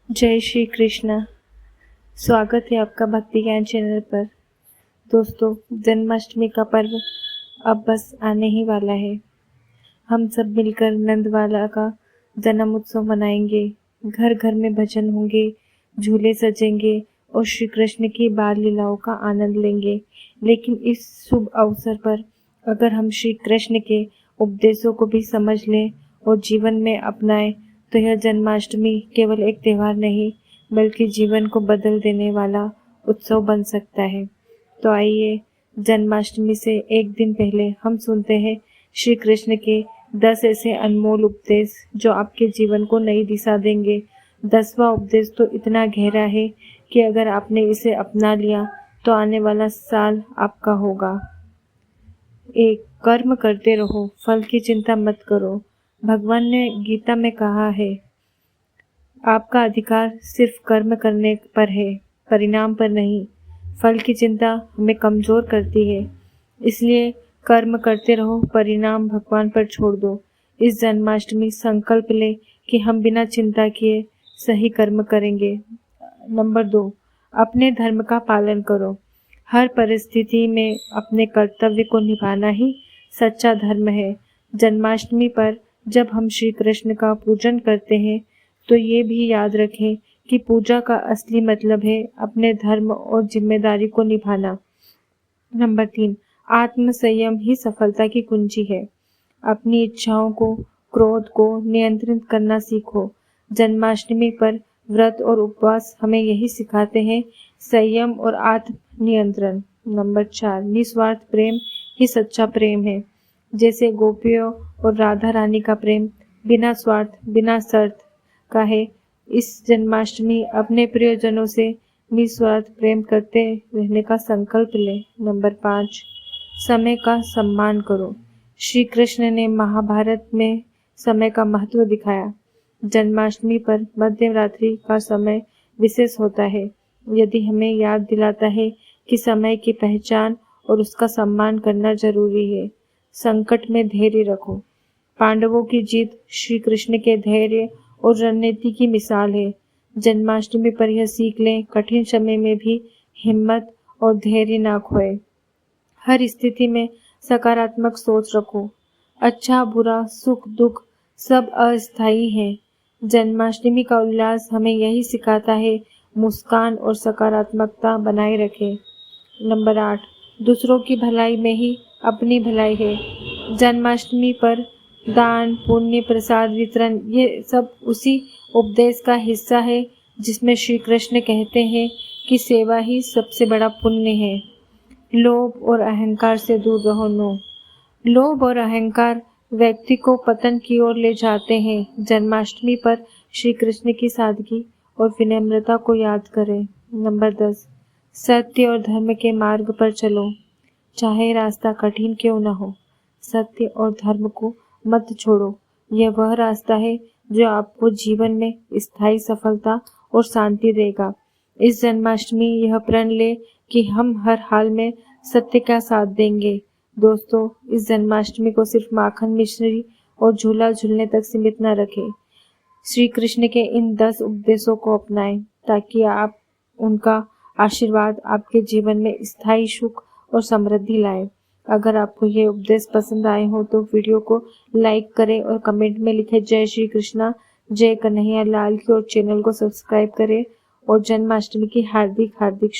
जय श्री कृष्ण। स्वागत है आपका भक्ति ज्ञान चैनल पर। दोस्तों, जन्माष्टमी का पर्व अब बस आने ही वाला है। हम सब मिलकर नंदवाला का जन्म उत्सव मनाएंगे। घर घर में भजन होंगे, झूले सजेंगे और श्री कृष्ण की बाल लीलाओं का आनंद लेंगे। लेकिन इस शुभ अवसर पर अगर हम श्री कृष्ण के उपदेशों को भी समझ लें और जीवन में अपनाएं तो यह जन्माष्टमी केवल एक त्योहार नहीं बल्कि जीवन को बदल देने वाला उत्सव बन सकता है। तो आइए, जन्माष्टमी से एक दिन पहले हम सुनते हैं श्री कृष्ण के 10 ऐसे अनमोल उपदेश जो आपके जीवन को नई दिशा देंगे। 10वां उपदेश तो इतना गहरा है कि अगर आपने इसे अपना लिया तो आने वाला साल आपका होगा। 1. कर्म करते रहो, फल की चिंता मत करो। भगवान ने गीता में कहा है, आपका अधिकार सिर्फ कर्म करने पर है, परिणाम पर नहीं। फल की चिंता हमें कमजोर करती है, इसलिए कर्म करते रहो, परिणाम भगवान पर छोड़ दो। इस जन्माष्टमी संकल्प ले कि हम बिना चिंता किए सही कर्म करेंगे। नंबर 2, अपने धर्म का पालन करो। हर परिस्थिति में अपने कर्तव्य को निभाना ही सच्चा धर्म है। जन्माष्टमी पर जब हम श्री कृष्ण का पूजन करते हैं तो ये भी याद रखें कि पूजा का असली मतलब है अपने धर्म और जिम्मेदारी को निभाना। नंबर 3, आत्म संयम ही सफलता की कुंजी है। अपनी इच्छाओं को, क्रोध को नियंत्रित करना सीखो। जन्माष्टमी पर व्रत और उपवास हमें यही सिखाते हैं, संयम और आत्म नियंत्रण। नंबर 4, निस्वार्थ प्रेम ही सच्चा प्रेम है। जैसे गोपियों और राधा रानी का प्रेम बिना स्वार्थ, बिना शर्त का है। इस जन्माष्टमी अपने प्रियजनों से निस्वार्थ प्रेम करते रहने का संकल्प ले। नंबर 5, समय का सम्मान करो। श्री कृष्ण ने महाभारत में समय का महत्व दिखाया। जन्माष्टमी पर मध्य रात्रि का समय विशेष होता है। यदि हमें याद दिलाता है कि समय की पहचान और उसका सम्मान करना जरूरी है। संकट में धैर्य रखो। पांडवों की जीत श्री कृष्ण के धैर्य और रणनीति की मिसाल है। जन्माष्टमी पर यह सीख लें, कठिन समय में भी हिम्मत और धैर्य ना खोए। हर स्थिति में सकारात्मक सोच रखो। अच्छा बुरा, सुख दुख सब अस्थायी है। जन्माष्टमी का उल्लास हमें यही सिखाता है, मुस्कान और सकारात्मकता बनाए रखें। नंबर 8, दूसरों की भलाई में ही अपनी भलाई है। जन्माष्टमी पर दान, पुण्य, प्रसाद वितरण ये सब उसी उपदेश का हिस्सा है जिसमें श्री कृष्ण कहते हैं कि सेवा ही सबसे बड़ा पुण्य है। लोभ और अहंकार से दूर रहो। नो, लोभ और अहंकार व्यक्ति को पतन की ओर ले जाते हैं। जन्माष्टमी पर श्री कृष्ण की सादगी और विनम्रता को याद करें। नंबर 10, सत्य और धर्म के मार्ग पर चलो, चाहे रास्ता कठिन क्यों न हो। सत्य और धर्म को मत छोड़ो। यह वह रास्ता है जो आपको जीवन में स्थायी सफलता और शांति देगा। इस जन्माष्टमी यह प्रण ले कि हम हर हाल में सत्य का साथ देंगे। दोस्तों, इस जन्माष्टमी को सिर्फ माखन मिश्री और झूला झूलने तक सीमित न रखें। श्री कृष्ण के इन 10 उपदेशों को अपनाएं ताकि आप उनका आशीर्वाद आपके जीवन में स्थायी सुख और समृद्धि लाए। अगर आपको ये उपदेश पसंद आए हो तो वीडियो को लाइक करें और कमेंट में लिखें जय श्री कृष्णा, जय कन्हैया लाल की, और चैनल को सब्सक्राइब करें और जन्माष्टमी की हार्दिक हार्दिक